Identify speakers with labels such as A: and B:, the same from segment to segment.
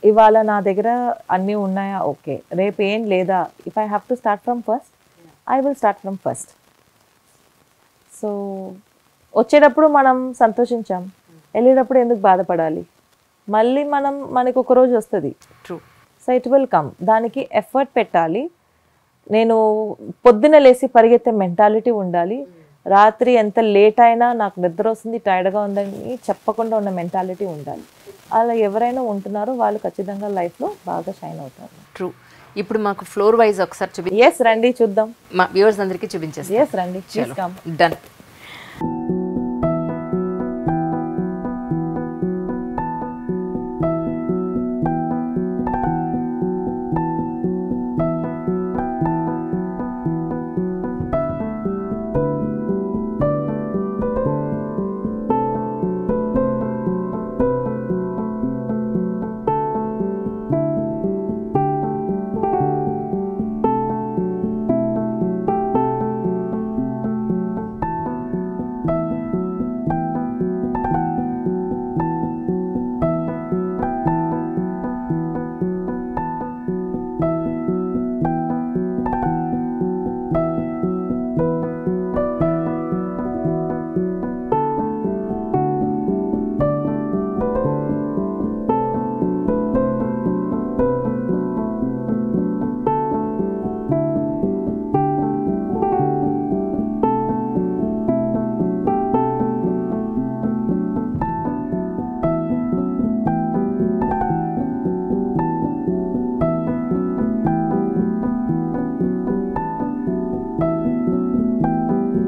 A: ఇవాళ నా దగ్గర అన్నీ ఉన్నాయా, ఓకే, రేపు ఏం లేదా, if I have to start from first I will start from first. So వచ్చేటప్పుడు మనం సంతోషించాం, వెళ్ళేటప్పుడు ఎందుకు బాధపడాలి? మళ్ళీ మనకు ఒక రోజు వస్తుంది.
B: True.
A: So it will come. దానికి ఎఫర్ట్ పెట్టాలి. నేను పొద్దున లేసి పరిగెత్తే మెంటాలిటీ ఉండాలి. రాత్రి ఎంత లేట్ అయినా నాకు నిద్ర వస్తుంది, టైర్డ్గా ఉందని చెప్పకుండా ఉన్న మెంటాలిటీ ఉండాలి. అలా ఎవరైనా ఉంటున్నారో వాళ్ళు ఖచ్చితంగా లైఫ్లో బాగా షైన్ అవుతారు.
B: ట్రూ. ఇప్పుడు మాకు ఫ్లోర్ వైజ్ ఒకసారి
A: ఎస్ రండి చూద్దాం.
B: మా వ్యూవర్స్ అందరికీ చూపించేస్తాం.
A: ఎస్ రండి,
B: డన్.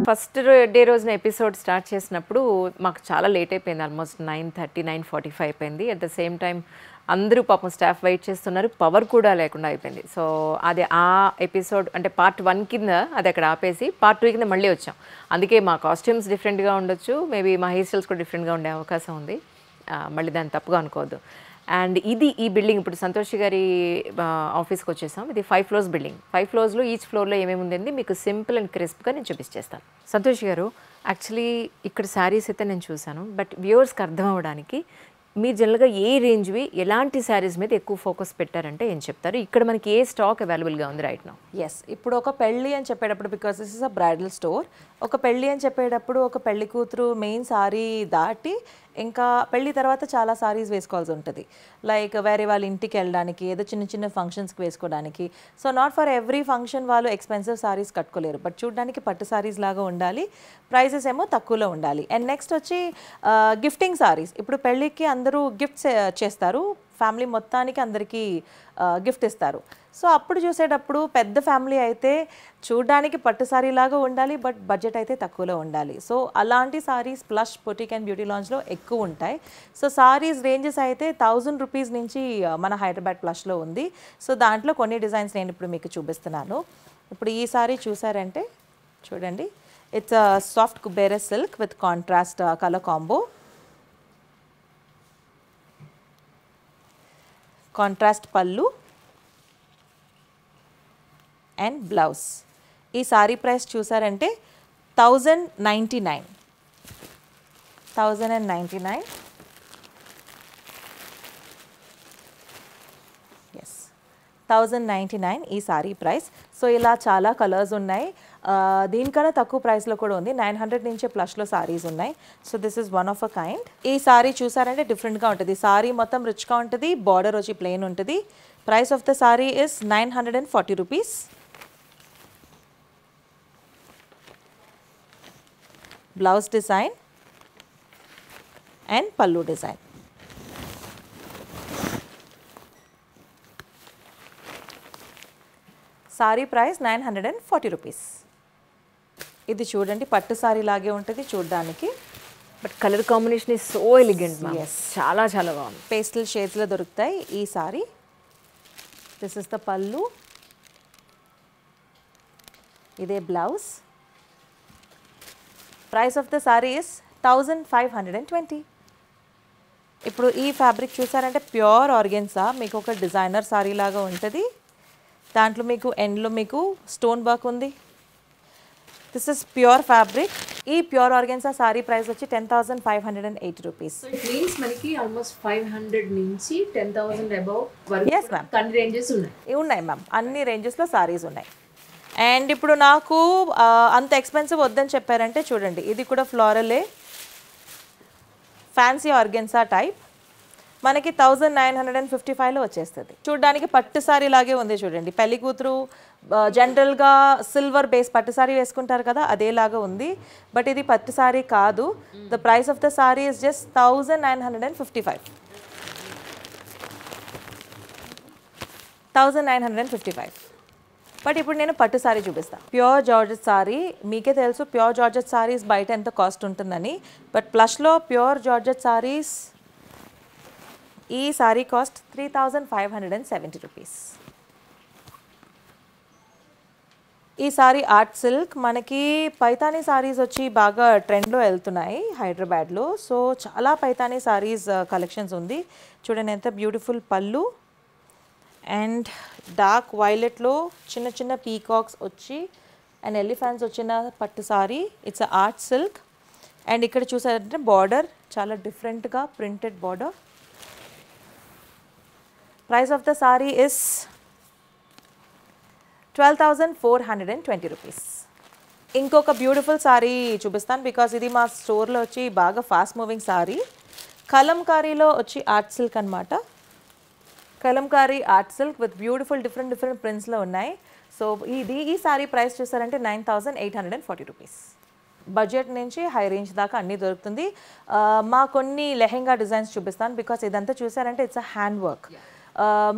B: ఫస్ట్ డే రోజున ఎపిసోడ్ స్టార్ట్ చేసినప్పుడు మాకు చాలా లేట్ అయిపోయింది. ఆల్మోస్ట్ 9:30, 9:45 అయిపోయింది. అట్ ద సేమ్ టైం అందరూ పాపం స్టాఫ్ వెయిట్ చేస్తున్నారు, పవర్ కూడా లేకుండా అయిపోయింది. సో అది ఆ ఎపిసోడ్ అంటే పార్ట్ 1 కింద అది అక్కడ ఆపేసి పార్ట్ 2 కింద మళ్ళీ వచ్చాం. అందుకే మా కాస్ట్యూమ్స్ డిఫరెంట్గా ఉండొచ్చు, మేబీ మా హెయిర్ స్టైల్స్ కూడా డిఫరెంట్గా ఉండే అవకాశం ఉంది. మళ్ళీ దాన్ని తప్పుగా అనుకోవద్దు. అండ్ ఈ బిల్డింగ్ ఇప్పుడు సంతోషి గారి ఆఫీస్కి వచ్చేసాం. ఇది 5 ఫ్లోర్స్ బిల్డింగ్. 5 ఫ్లోర్స్లో ఈచ్ ఫ్లోర్లో ఏమేమి ఉందండి మీకు సింపుల్ అండ్ క్రిస్ప్గా నేను చూపించేస్తాను. సంతోషి గారు, యాక్చువల్లీ ఇక్కడ శారీస్ అయితే నేను చూశాను, బట్ వ్యూవర్స్కి అర్థం అవ్వడానికి మీరు జనరల్గా ఏ రేంజ్వి ఎలాంటి శారీస్ మీద ఎక్కువ ఫోకస్ పెట్టారంటే ఏం చెప్తారు? ఇక్కడ మనకి ఏ స్టాక్ అవైలబుల్గా ఉంది రైట్ నౌ?
A: ఎస్, ఇప్పుడు ఒక పెళ్ళి అని చెప్పేటప్పుడు, because this is a bridal store, ఒక పెళ్ళి అని చెప్పేటప్పుడు ఒక పెళ్లి కూతురు మెయిన్ సారీ దాటి ఇంకా పెళ్ళి తర్వాత చాలా సారీస్ వేసుకోవాల్సి ఉంటుంది. లైక్ వేరే వాళ్ళ ఇంటికి వెళ్ళడానికి, ఏదో చిన్న చిన్న ఫంక్షన్స్కి వేసుకోవడానికి. So not for every function వాళ్ళు ఎక్స్పెన్సివ్ సారీస్ కట్టుకోలేరు, బట్ చూడడానికి పట్టు సారీస్ లాగా ఉండాలి, ప్రైజెస్ ఏమో తక్కువలో ఉండాలి. అండ్ నెక్స్ట్ వచ్చి గిఫ్టింగ్ సారీస్. ఇప్పుడు పెళ్ళికి అందరూ గిఫ్ట్స్ చేస్తారు, ఫ్యామిలీ మొత్తానికి అందరికీ గిఫ్ట్ ఇస్తారు. సో అప్పుడు చూసేటప్పుడు పెద్ద ఫ్యామిలీ అయితే చూడడానికి పట్టు సారీ లాగా ఉండాలి, బట్ బడ్జెట్ అయితే తక్కువలో ఉండాలి. సో అలాంటి saris plus boutique and beauty లాంజ్లో ఎక్కువ ఉంటాయి. సో సారీస్ రేంజెస్ అయితే 1000 రూపీస్ నుంచి మన హైదరాబాద్ ప్లస్లో ఉంది. సో దాంట్లో కొన్ని డిజైన్స్ నేను ఇప్పుడు మీకు చూపిస్తున్నాను. ఇప్పుడు ఈ సారీ చూసారంటే చూడండి, it's soft Kubera silk with contrast colour combo, contrast పళ్ళు అండ్ బ్లౌజ్. ఈ సారీ ప్రైస్ చూసారంటే 1099. 1099. ఎస్, 1099 ఈ సారీ ప్రైస్. సో ఇలా చాలా కలర్స్ ఉన్నాయి, దీనికన్నా తక్కువ ప్రైస్లో కూడా ఉంది. 900 నుంచే ప్లస్లో సారీస్ ఉన్నాయి. So this is one of a kind. ఈ సారీ చూసారంటే డిఫరెంట్గా ఉంటుంది. సారీ మొత్తం రిచ్గా ఉంటుంది, బార్డర్ వచ్చి ప్లెయిన్ ఉంటుంది. Price of the sari is 940 rupees. Blouse design and pallu design. Sari price 940 rupees. ఇది చూడండి పట్టు సారీ లాగే ఉంటుంది చూడడానికి,
B: but colour combination is so elegant.
A: Yes,
B: చాలా చాలా బాగుంది.
A: పేస్టల్ షేడ్స్లో దొరుకుతాయి ఈ సారీ. దిస్ ఇస్ ద పల్లు, ఇదే blouse. Price of the sari is 1520. ఇప్పుడు ఈ ఫ్యాబ్రిక్ చూసారంటే ప్యూర్ ఆర్గెన్సా, మీకు ఒక డిజైనర్ సారీ లాగా ఉంటుంది. దాంట్లో మీకు ఎండ్లో మీకు స్టోన్ వర్క్ ఉంది. This is pure fabric. ఈ ప్యూర్ ఆర్గెన్సా సారీ ప్రైస్ వచ్చి 10,580 రూపీస్.
B: సో ఇట్ మీన్స్ మనకి ఆల్మోస్ట్ 500 నుంచి 10,000 అబౌవ్ వరకు
A: Yes, ma'am.
B: కొన్ని రేంజెస్ ఉన్నాయి.
A: ఉన్నాయి మ్యామ్, అన్ని రేంజెస్లో సారీస్ ఉన్నాయి. అండ్ ఇప్పుడు నాకు అంత ఎక్స్పెన్సివ్ వద్దని చెప్పారంటే చూడండి, ఇది కూడా ఫ్లోరలే ఫ్యాన్సీ ఆర్గెన్సా టైప్, మనకి 1955లో వచ్చేస్తుంది. చూడడానికి పట్టు సారీ లాగే ఉంది చూడండి. పెళ్లి కూతురు జనరల్గా సిల్వర్ బేస్ పట్టు సారీ వేసుకుంటారు కదా, అదేలాగా ఉంది. బట్ ఇది పట్టు సారీ కాదు. The price of the sari is just 1955. 1955. But ఇప్పుడు నేను పట్టు సారీ చూపిస్తాను. ప్యూర్ జార్జెట్ సారీ, మీకే తెలుసు ప్యూర్ జార్జెట్ సారీస్ బయట ఎంత కాస్ట్ ఉంటుందని. బట్ ప్లస్లో ప్యూర్ జార్జెట్ సారీస్ ఈ సారీ కాస్ట్ 3,570 రూపీస్. ఈ సారీ ఆర్ట్ సిల్క్, మనకి పైతానీ సారీస్ వచ్చి బాగా ట్రెండ్లో వెళ్తున్నాయి హైదరాబాద్లో. సో చాలా పైతానీ సారీస్ కలెక్షన్స్ ఉంది. చూడండి ఎంత బ్యూటిఫుల్ పళ్ళు అండ్ డార్క్ వైలెట్లో చిన్న చిన్న పీకాక్స్ వచ్చి అండ్ ఎలిఫెంట్స్ వచ్చిన పట్టు sorry. It's art silk. And ఇక్కడ చూసారంటే బార్డర్ చాలా డిఫరెంట్గా printed border. Price of the sari is 12,420 rupees. ఇంకొక బ్యూటిఫుల్ సారీ చూపిస్తాను బికాస్ ఇది మా స్టోర్లో వచ్చి బాగా ఫాస్ట్ మూవింగ్ సారీ. కలంకారీలో వచ్చి ఆర్ట్ సిల్క్ అనమాట. Kalamkari art silk with beautiful different ప్రింట్స్లో ఉన్నాయి. సో ఈ సారీ ప్రైస్ చూసారంటే 9,840 రూపీస్. బడ్జెట్ నుంచి హై రేంజ్ దాకా అన్నీ దొరుకుతుంది. మా కొన్ని లెహెంగా డిజైన్స్ చూపిస్తాను బికాస్ ఇదంతా చూసారంటే it's a hand work.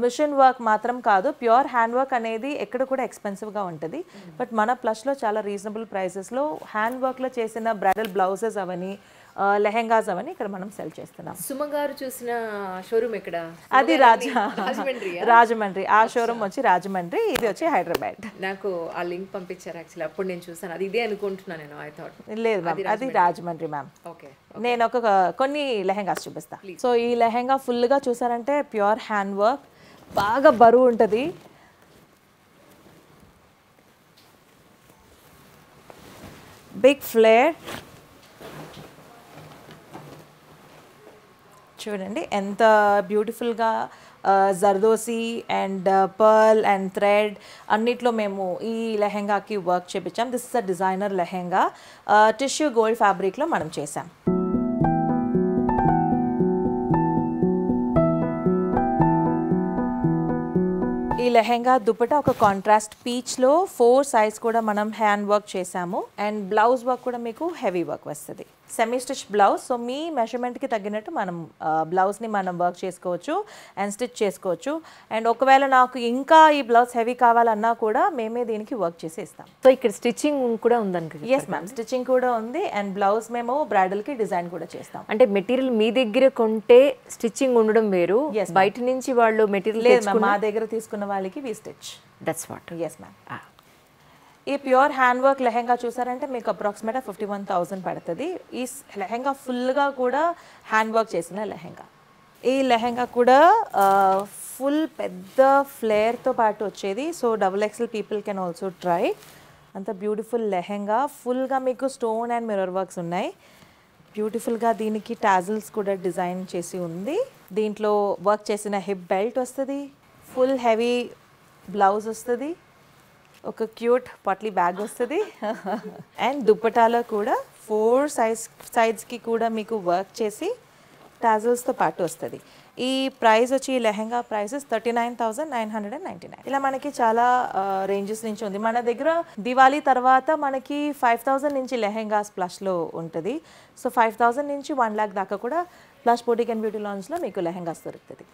A: Machine work మాత్రం కాదు, ప్యూర్ హ్యాండ్ వర్క్ అనేది ఎక్కడ కూడా ఎక్స్పెన్సివ్గా ఉంటుంది. బట్ మన ప్లస్లో చాలా రీజనబుల్ ప్రైసెస్లో హ్యాండ్ వర్క్లో చేసిన బ్రైడల్ బ్లౌజెస్ అవన్నీ లెహెంగాస్ అవన్నీ ఇక్కడ మనం సెల్ చేస్తున్నాం.
B: సుమ గారు చూసిన షోరూమ్ ఎక్కడ?
A: అది రాజమండ్రి. ఆ షోరూమ్ వచ్చి రాజమండ్రి, ఇది వచ్చి హైదరాబాద్.
B: నాకు ఆ లింక్ పంపించారు యాక్చువల్లీ, అప్పుడు నేను చూసాను. అది ఇదే అనుకుంటున్నాను నేను. ఐ థాట్
A: లేదు మ్యామ్, అది రాజమండ్రి మ్యామ్.
B: ఓకే,
A: నేను కొన్ని లెహెంగాస్ చూపిస్తా. సో ఈ లెహెంగా ఫుల్గా చూసారంటే ప్యూర్ హ్యాండ్ వర్క్, బాగా బరువు ఉంటుంది. బిగ్ ఫ్లేర్ చూడండి ఎంత బ్యూటిఫుల్గా zardosi and pearl and thread అన్నిట్లో మేము ఈ లెహెంగాకి వర్క్ చేపించాం. This is a designer lehenga, tissue gold ఫ్యాబ్రిక్లో మనం చేసాం. ఈ లెహెంగా దుపట్టా ఒక కాంట్రాస్ట్ పీచ్లో 4 సైజ్ కూడా మనం హ్యాండ్ వర్క్ చేసాము. అండ్ బ్లౌజ్ వర్క్ కూడా మీకు హెవీ వర్క్ వస్తుంది, సెమీ స్టిచ్ బ్లౌజ్. సో మీ మెజర్మెంట్కి తగ్గినట్టు మనం బ్లౌజ్ని మనం వర్క్ చేసుకోవచ్చు అండ్ స్టిచ్ చేసుకోవచ్చు. అండ్ ఒకవేళ నాకు ఇంకా ఈ బ్లౌజ్ హెవీ కావాలన్నా కూడా మేమే దీనికి వర్క్ చేసి ఇస్తాం.
B: సో ఇక్కడ స్టిచ్చింగ్ కూడా ఉందనుకో?
A: ఎస్ మ్యామ్, స్టిచ్చింగ్ కూడా ఉంది. అండ్ బ్లౌజ్ మేము బ్రైడల్కి డిజైన్ కూడా చేస్తాం.
B: అంటే మెటీరియల్ మీ దగ్గర కొంటే స్టిచ్చింగ్ ఉండడం వేరు, బయట నుంచి వాళ్ళు మెటీరియల్
A: లేదు మా దగ్గర తీసుకున్న వాళ్ళకి we stitch.
B: That's what.
A: Yes ma'am. ఈ ప్యూర్ హ్యాండ్ వర్క్ లెహెంగా చూసారంటే మీకు అప్రాక్సిమేట్గా 51,000 పడుతుంది. ఈ లెహెంగా ఫుల్గా కూడా హ్యాండ్ వర్క్ చేసిన లెహెంగా. ఈ లెహెంగా కూడా ఫుల్ పెద్ద ఫ్లేర్తో పాటు వచ్చేది. So XXL people can also try. అంత బ్యూటిఫుల్ లెహెంగా, ఫుల్గా మీకు స్టోన్ అండ్ మిర్రర్ వర్క్స్ ఉన్నాయి. బ్యూటిఫుల్గా దీనికి టాజిల్స్ కూడా డిజైన్ చేసి ఉంది. దీంట్లో వర్క్ చేసిన హిప్ బెల్ట్ వస్తుంది, ఫుల్ హెవీ బ్లౌజ్ వస్తుంది, ఒక క్యూట్ పాట్లీ బ్యాగ్ వస్తుంది. అండ్ దుప్పటాలో కూడా 4 సైడ్స్కి కూడా మీకు వర్క్ చేసి టాజల్స్తో పాటు వస్తుంది. ఈ ప్రైస్ వచ్చి ఈ లెహెంగా ప్రైస్ 39,999. ఇలా మనకి చాలా రేంజెస్ నుంచి ఉంది. మన దగ్గర దివాళీ తర్వాత మనకి 5,000 నుంచి లెహెంగాస్ ప్లస్లో ఉంటుంది. సో 5,000 నుంచి 1 lakh దాకా కూడా ప్లస్ బొటిక్ అండ్ బ్యూటీ లాంజ్లో మీకు లెహెంగాస్ దొరుకుతుంది.